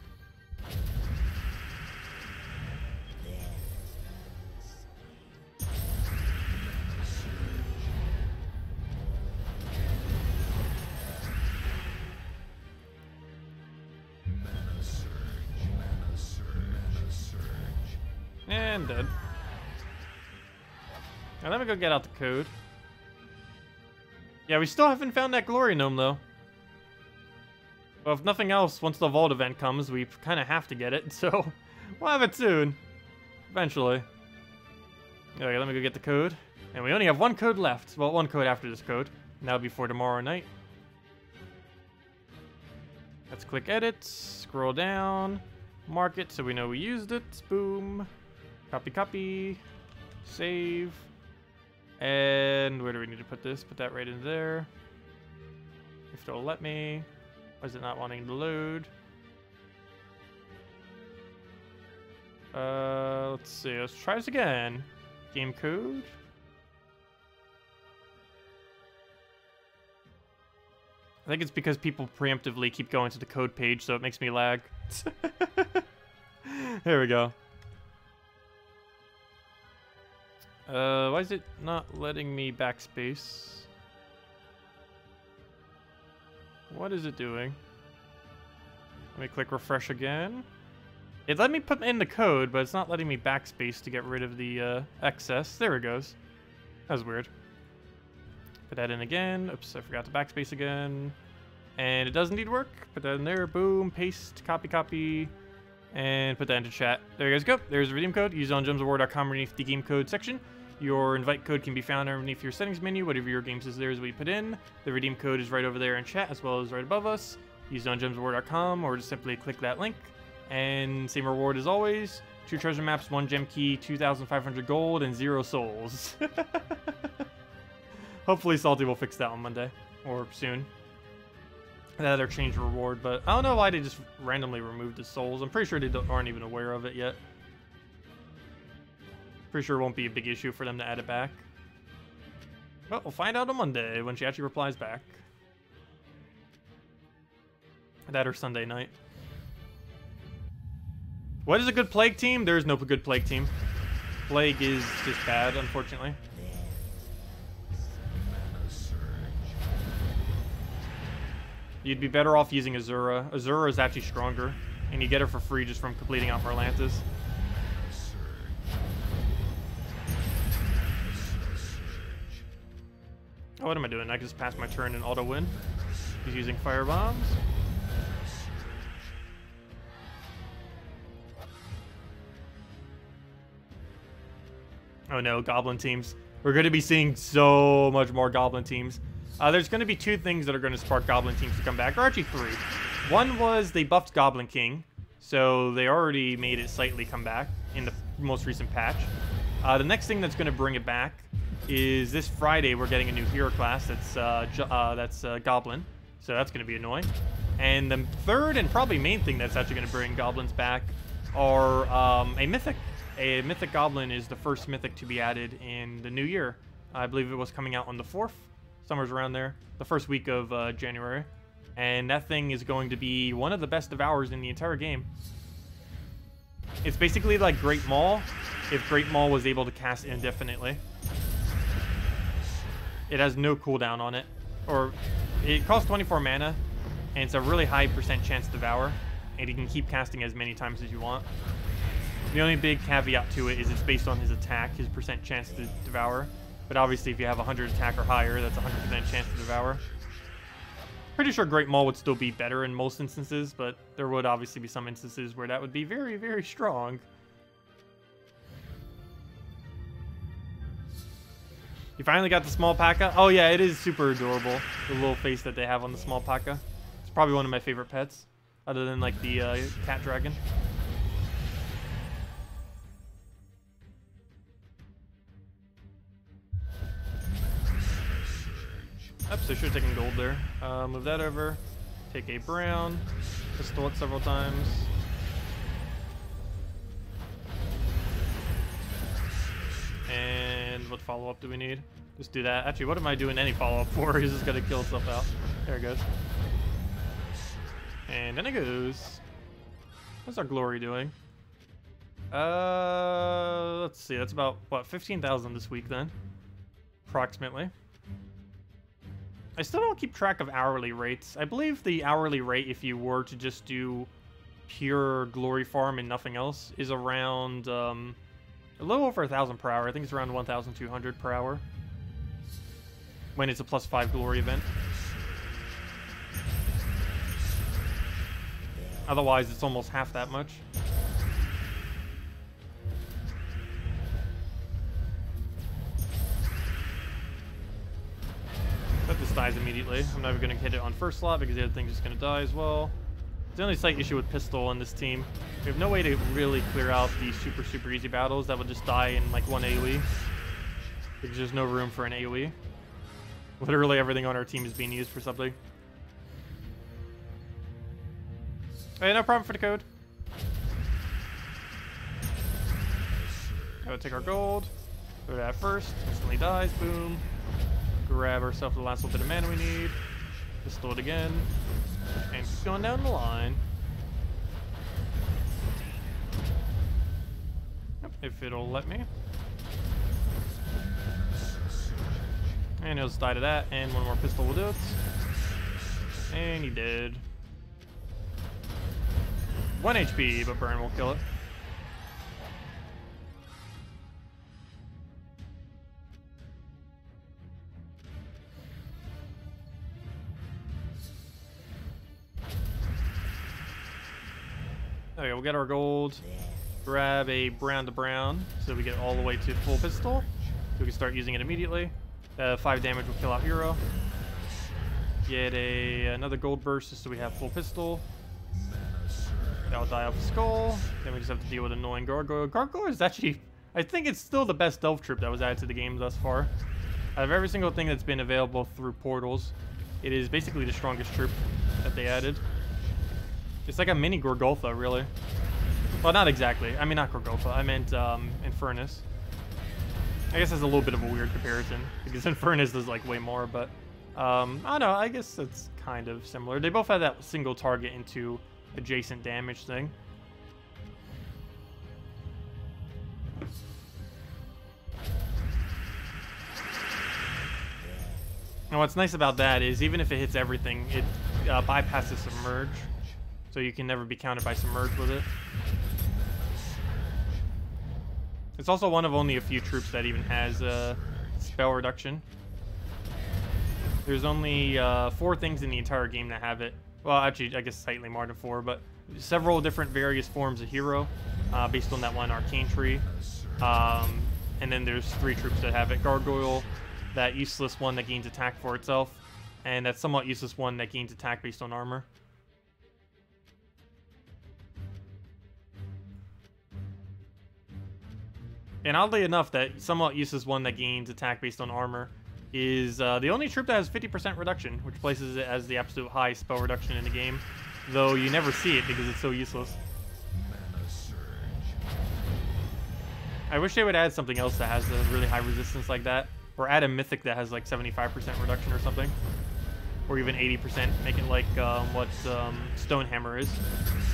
And dead. Now let me go get out the code. Yeah, we still haven't found that glory gnome though. Well, if nothing else, once the vault event comes, we kind of have to get it, so we'll have it soon. Eventually. Okay, let me go get the code. And we only have one code left. Well, one code after this code. And that'll be for tomorrow night. Let's click edit, scroll down, mark it so we know we used it. Boom. Copy, copy, save, and where do we need to put this? Put that right in there. If it'll let me. Why is it not wanting to load? Let's see. Let's try this again. Game code. I think it's because people preemptively keep going to the code page, so it makes me lag. There we go. Why is it not letting me backspace? What is it doing? Let me click refresh again. It let me put in the code, but it's not letting me backspace to get rid of the excess. There it goes. That was weird. Put that in again. Oops, I forgot to backspace again. And it does indeed work. Put that in there. Boom. Paste. Copy, copy. And put that into chat. There you guys go. There's the redeem code. Use it on gemsofwar.com underneath the game code section. Your invite code can be found underneath your settings menu. Whatever your game says there is what you put in. The redeem code is right over there in chat as well as right above us. Use it on gemsofwar.com or just simply click that link. And same reward as always. 2 treasure maps, 1 gem key, 2,500 gold, and 0 souls. Hopefully Salty will fix that on Monday. Or soon. That or change the reward, but I don't know why they just randomly removed the souls. I'm pretty sure they aren't even aware of it yet. Pretty sure it won't be a big issue for them to add it back. But we'll find out on Monday when she actually replies back. That or Sunday night. What is a good Plague team? There is no good Plague team. Plague is just bad, unfortunately. You'd be better off using Azura. Azura is actually stronger, and you get her for free just from completing out Merlantis. Oh, what am I doing? I can just pass my turn and auto win. He's using fire bombs. Oh no, goblin teams. We're going to be seeing so much more goblin teams. There's going to be 2 things that are going to spark goblin teams to come back, or actually 3. One was they buffed Goblin King, so they already made it slightly come back in the most recent patch. The next thing that's going to bring it back is this Friday we're getting a new hero class that's Goblin, so that's going to be annoying. And the third and probably main thing that's actually going to bring goblins back are a mythic. A mythic goblin is the first mythic to be added in the new year. I believe it was coming out on the 4th. Somewhere's around there, the first week of January. And that thing is going to be one of the best devours in the entire game. It's basically like Great Maul, if Great Maul was able to cast indefinitely. It has no cooldown on it. Or, it costs 24 mana, and it's a really high % chance to devour. And you can keep casting as many times as you want. The only big caveat to it is it's based on his attack, his % chance to devour. But obviously, if you have 100 attack or higher, that's 100% chance to devour. Pretty sure Great Maul would still be better in most instances, but there would obviously be some instances where that would be very, very You finally got the small P.A.K.K.A. Oh yeah, it is super adorable. The little face that they have on the small P.A.K.K.A. It's probably one of my favorite pets, other than like the cat dragon. Oops, I should have taken gold there. Move that over. Take a brown. Pistol it several times. And what follow-up do we need? Just do that. Actually, what am I doing any follow-up for? He's just gonna kill himself out. There it goes. And then it goes. What's our glory doing? Let's see. That's about, what, 15,000 this week then? Approximately. I still don't keep track of hourly rates. I believe the hourly rate, if you were to just do pure glory farm and nothing else, is around, a little over 1,000 per hour. I think it's around 1,200 per hour when it's a +5 glory event. Otherwise, it's almost half that much. But this dies immediately. I'm never going to hit it on first slot because the other thing's just going to die as well. It's the only slight issue with pistol on this team. We have no way to really clear out these super easy battles that would just die in like one AoE. Because there's no room for an AoE. Literally everything on our team is being used for something. Hey, no problem for the code. Gotta take our gold. Go to that first. Instantly dies. Boom. Grab ourselves the last little bit of mana we need. Pistol it again. And keep going down the line. Yep, if it'll let me. And he'll just die to that, and one more pistol will do it. And he did. 1 HP, but burn will kill it. Okay, we'll get our gold, grab a brown to brown, so we get all the way to full pistol, so we can start using it immediately. 5 damage will kill out hero. Get another gold burst just so we have full pistol. That'll die off the skull. Then we just have to deal with annoying gargoyle. Gargoyle is actually, I think it's still the best stealth troop that was added to the game thus far. Out of every single thing that's been available through portals, it is basically the strongest troop that they added. It's like a mini Gorgolfa, really. Well, not exactly. I mean, not Gorgolfa. I meant Infernus. I guess that's a little bit of a weird comparison, because Infernus does, like, way more, but... I don't know, I guess it's kind of similar. They both have that single target into adjacent damage thing. And what's nice about that is, even if it hits everything, it bypasses Submerge. So you can never be countered by Submerge with it. It's also one of only a few troops that even has spell reduction. There's only 4 things in the entire game that have it. Well, actually, I guess slightly more than 4, but several different various forms of hero based on that one arcane tree. And then there's 3 troops that have it. Gargoyle, that useless one that gains attack for itself, and that somewhat useless one that gains attack based on armor. And oddly enough, that somewhat useless one that gains attack based on armor is the only troop that has 50% reduction, which places it as the absolute highest spell reduction in the game, though you never see it because it's so useless. I wish they would add something else that has a really high resistance like that, or add a mythic that has like 75% reduction or something, or even 80%, make it like what Stonehammer is.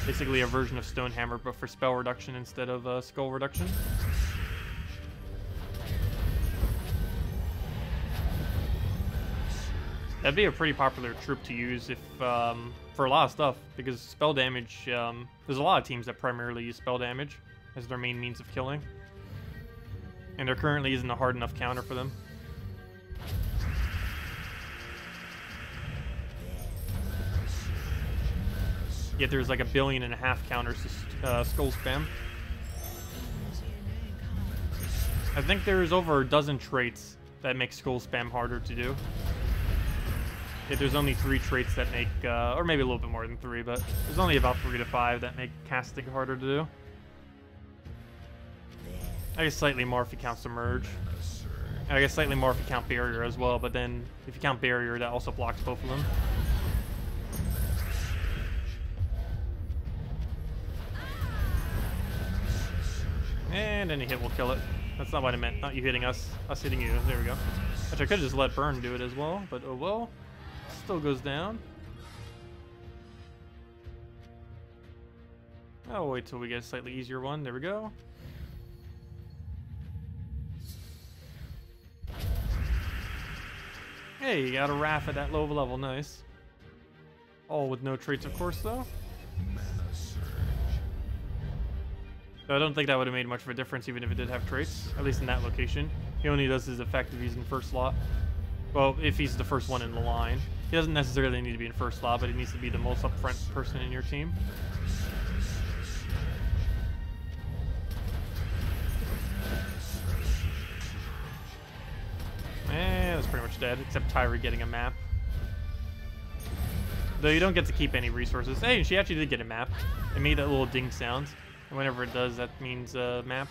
Basically a version of Stonehammer, but for spell reduction instead of skull reduction. That'd be a pretty popular troop to use if for a lot of stuff, because spell damage, there's a lot of teams that primarily use spell damage as their main means of killing. And there currently isn't a hard enough counter for them. Yet there's like 1.5 billion counters to skull spam. I think there's over a dozen traits that make skull spam harder to do. There's only 3 traits that make, or maybe a little bit more than 3, but there's only about 3 to 5 that make casting harder to do. I guess slightly more if you count Submerge. I guess slightly more if you count Barrier as well, but then if you count Barrier, that also blocks both of them. And any hit will kill it. That's not what I meant. Not you hitting us. Us hitting you. There we go. Which I could just let Burn do it as well, but oh well. Still goes down. I'll wait till we get a slightly easier one. There we go. Hey, you got a Raph at that low level. Nice. All with no traits, of course, though. So I don't think that would have made much of a difference even if it did have traits, at least in that location. He only does his effect if he's in first slot. Well, if he's the first one in the line. He doesn't necessarily need to be in first slot, but he needs to be the most upfront person in your team. And that's pretty much dead, except Tyra getting a map. Though you don't get to keep any resources. Hey, she actually did get a map. It made that little ding sound. And whenever it does, that means map.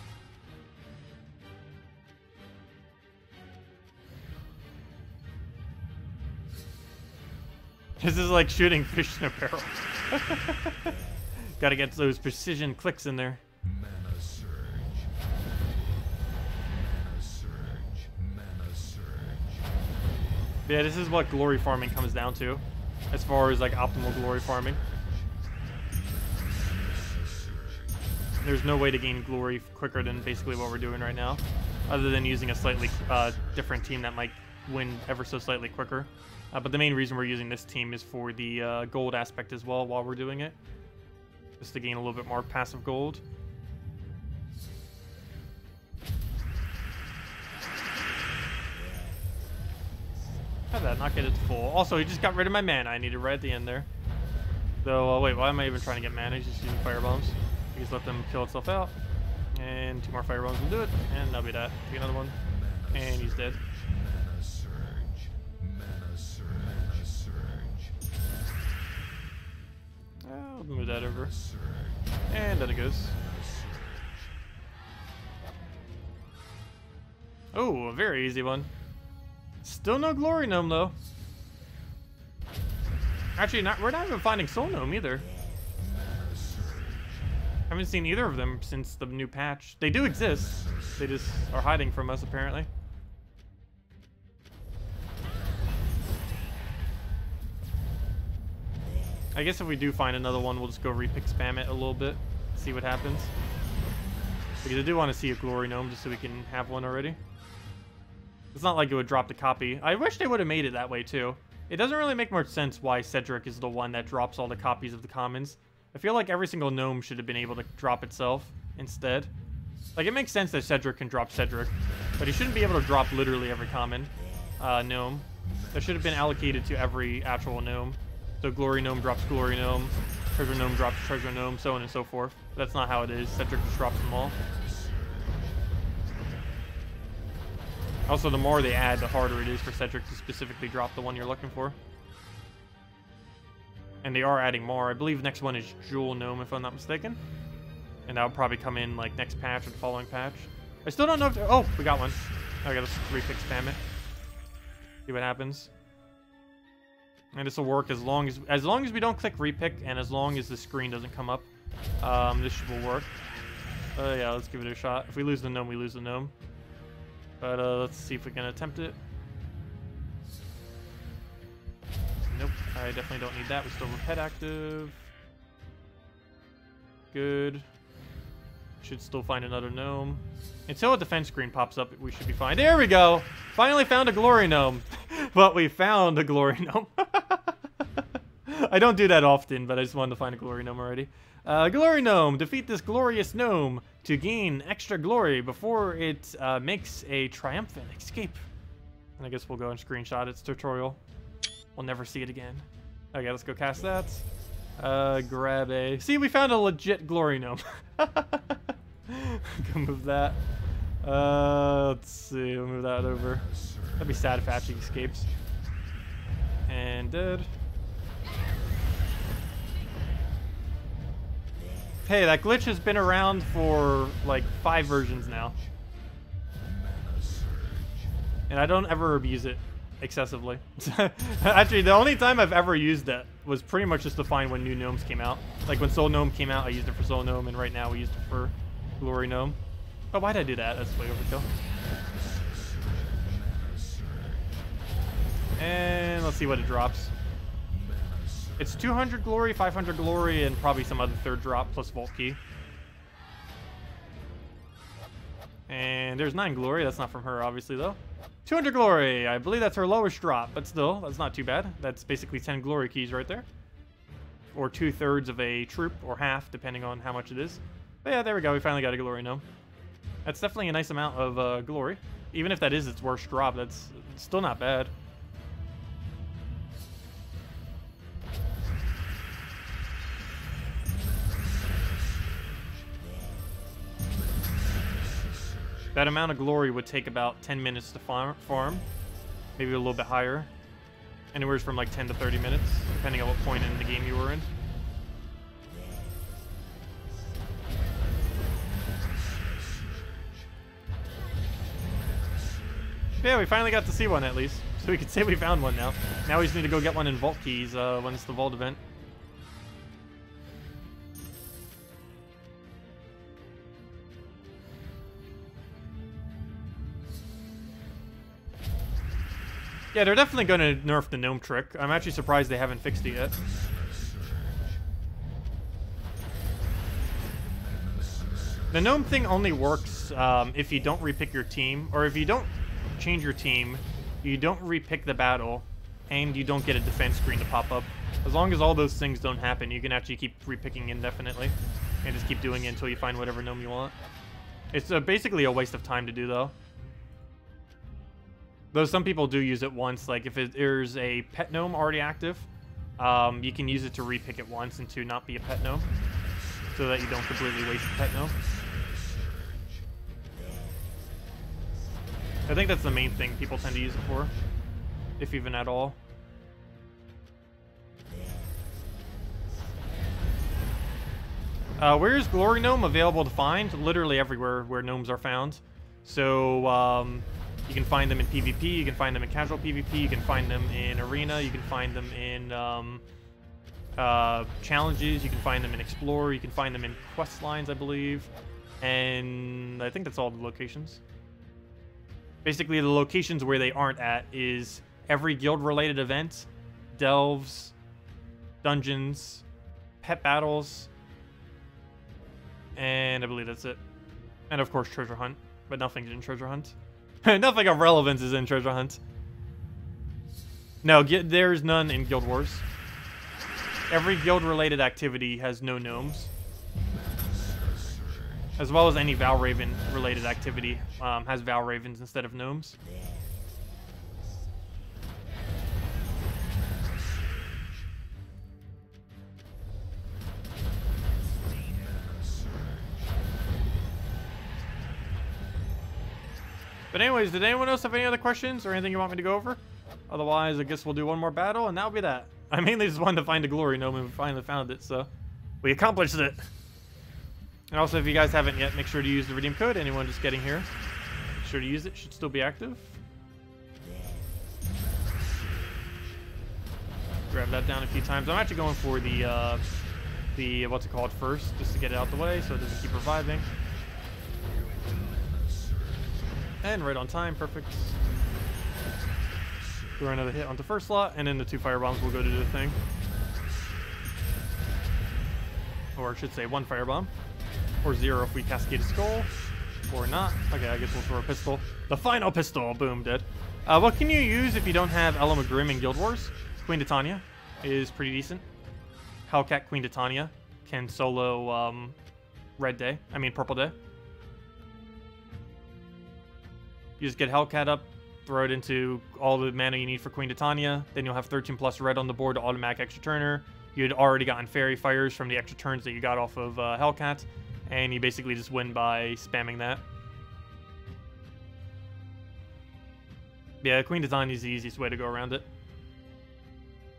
This is like shooting fish in a barrel. Gotta get those precision clicks in there. Mana surge. Mana surge. Mana surge. Yeah, this is what glory farming comes down to, as far as like optimal glory farming. There's no way to gain glory quicker than basically what we're doing right now, other than using a slightly different team that might win ever so slightly quicker. But the main reason we're using this team is for the gold aspect as well while we're doing it. Just to gain a little bit more passive gold. How did that not get it to full? Also, he just got rid of my mana I needed right at the end there. So, wait, why am I even trying to get mana? He's just using fire bombs. You just let them kill itself out. And 2 more fire bombs will do it. And that'll be that. Take another one. And he's dead. Mana surge. Mana surge. Mana surge. I'll move that over. And then it goes. Oh, a very easy one. Still no glory gnome though. Actually, we're not even finding soul gnome either. Haven't seen either of them since the new patch. They do exist. They just are hiding from us apparently. I guess if we do find another one, we'll just go repick spam it a little bit, see what happens. Because I do want to see a glory gnome just so we can have one already. It's not like it would drop the copy. I wish they would have made it that way too. It doesn't really make much sense why Cedric is the one that drops all the copies of the commons. I feel like every single gnome should have been able to drop itself instead. Like, it makes sense that Cedric can drop Cedric, but he shouldn't be able to drop literally every common gnome. That should have been allocated to every actual gnome. So glory gnome drops glory gnome, treasure gnome drops treasure gnome, so on and so forth. That's not how it is. Cedric just drops them all. Also, the more they add, the harder it is for Cedric to specifically drop the one you're looking for. And they are adding more. I believe the next one is Jewel Gnome, if I'm not mistaken. And that'll probably come in like next patch or the following patch. I still don't know if... Oh, we got one. I gotta repick spam it. See what happens. And this will work as long as we don't click repick and as long as the screen doesn't come up. This will work. Yeah, let's give it a shot. If we lose the gnome, we lose the gnome. But let's see if we can attempt it. Nope, I definitely don't need that. We still have pet active. Good. Should still find another gnome. Until a defense screen pops up, we should be fine. There we go! Finally found a glory gnome. But we found a glory gnome. I don't do that often, but I just wanted to find a glory gnome already. Glory gnome. Defeat this glorious gnome to gain extra glory before it makes a triumphant escape. And I guess we'll go and screenshot its tutorial. We'll never see it again. Okay, let's go cast that. Grab a... See, we found a legit glory gnome. Go move that. Let's see. We'll move that over. That'd be sad if Ashley escapes. And dead. Hey, that glitch has been around for like 5 versions now. And I don't ever abuse it excessively. Actually, the only time I've ever used it was pretty much just to find when new gnomes came out. Like when Soul Gnome came out, I used it for Soul Gnome, and right now we used it for Glory Gnome. Oh, why'd I do that? That's way overkill. And let's see what it drops. It's 200 glory, 500 glory, and probably some other third drop plus Vault Key. And there's 9 glory. That's not from her, obviously, though. 200 glory. I believe that's her lowest drop, but still, that's not too bad. That's basically 10 glory keys right there. Or 2/3 of a troop, or half, depending on how much it is. But yeah, there we go. We finally got a glory gnome. That's definitely a nice amount of glory. Even if that is its worst drop, that's still not bad. That amount of glory would take about 10 minutes to farm. Maybe a little bit higher. Anywhere from like 10 to 30 minutes, depending on what point in the game you were in. Yeah, we finally got to see one at least. So we could say we found one now. Now we just need to go get one in Vault Keys when it's the Vault event. Yeah, they're definitely going to nerf the gnome trick. I'm actually surprised they haven't fixed it yet. The gnome thing only works if you don't repick your team, or if you don't change your team, you don't repick the battle, and you don't get a defense screen to pop up. As long as all those things don't happen, you can actually keep repicking indefinitely, and just keep doing it until you find whatever gnome you want. It's basically a waste of time to do, though. Though some people do use it once, like if there's a pet gnome already active, you can use it to repick it once and to not be a pet gnome, so that you don't completely waste the pet gnome. I think that's the main thing people tend to use it for, if even at all. Where is Glory Gnome available to find? Literally everywhere where gnomes are found. So, you can find them in PvP, you can find them in casual PvP, you can find them in arena, you can find them in challenges, you can find them in Explorer, you can find them in quest lines, I believe. And I think that's all the locations. Basically, the locations where they aren't at is every guild-related event, delves, dungeons, pet battles, and I believe that's it. And of course, treasure hunt, but nothing's in treasure hunt. Nothing of relevance is in treasure hunt. No, there's none in Guild Wars. Every guild-related activity has no gnomes. As well as any Valraven-related activity has Valravens instead of gnomes. But anyways, did anyone else have any other questions or anything you want me to go over? Otherwise, I guess we'll do one more battle, and that'll be that. I mainly just wanted to find a glory gnome, and we finally found it, so we accomplished it. And also, if you guys haven't yet, make sure to use the redeem code. Anyone just getting here, make sure to use it. Should still be active. Grab that down a few times. I'm actually going for the what's it called first, just to get it out the way, so it doesn't keep reviving. And right on time, perfect. Throw another hit onto first slot, and then the 2 firebombs will go to do the thing. Or I should say 1 firebomb. Or 0 if we cascade a skull. Or not. Okay, I guess we'll throw a pistol. The final pistol! Boom, dead. What can you use if you don't have Elemaugrim in Guild Wars? Queen Titania is pretty decent. Hellcat Queen Titania can solo Purple Day. You just get Hellcat up, throw it into all the mana you need for Queen Titania, then you'll have 13 plus red on the board to automatic extra turner. You had already gotten Fairy Fires from the extra turns that you got off of Hellcat, and you basically just win by spamming that. Yeah, Queen Titania is the easiest way to go around it.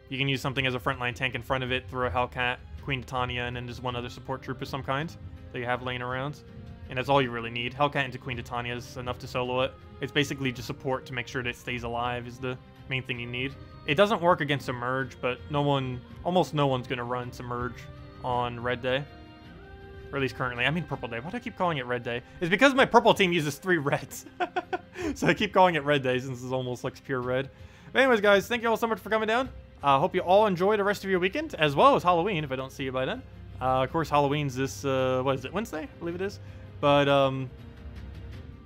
You can use something as a frontline tank in front of it, throw a Hellcat, Queen Titania, and then just one other support troop of some kind that you have laying around. And that's all you really need. Hellcat into Queen Titania is enough to solo it. It's basically just support to make sure that it stays alive is the main thing you need. It doesn't work against Submerge, but almost no one's going to run Submerge on Red Day. Or at least currently. I mean Purple Day. Why do I keep calling it Red Day? It's because my purple team uses 3 reds. So I keep calling it Red Day since it's almost like pure red. But anyways, guys, thank you all so much for coming down. Hope you all enjoy the rest of your weekend, as well as Halloween, if I don't see you by then. Of course, Halloween's this, what is it, Wednesday? I believe it is. But,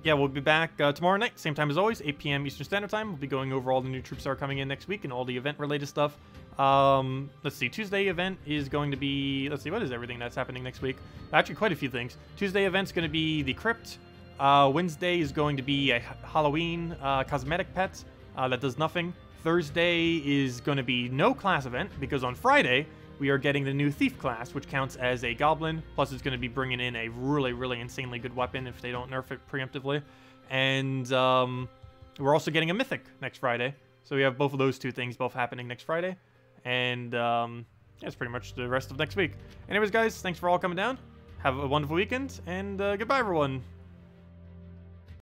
yeah, we'll be back tomorrow night, same time as always, 8 p.m. Eastern Standard Time. We'll be going over all the new troops that are coming in next week and all the event-related stuff. Let's see, Tuesday event is going to be, let's see, what is everything that's happening next week? Actually, quite a few things. Tuesday event's going to be the Crypt. Wednesday is going to be a Halloween cosmetic pet that does nothing. Thursday is going to be no class event, because on Friday, we are getting the new Thief class, which counts as a Goblin, plus it's going to be bringing in a really, really insanely good weapon if they don't nerf it preemptively. And we're also getting a Mythic next Friday. So we have both of those two things both happening next Friday. And that's pretty much the rest of next week. Anyways, guys, thanks for all coming down. Have a wonderful weekend, and goodbye, everyone.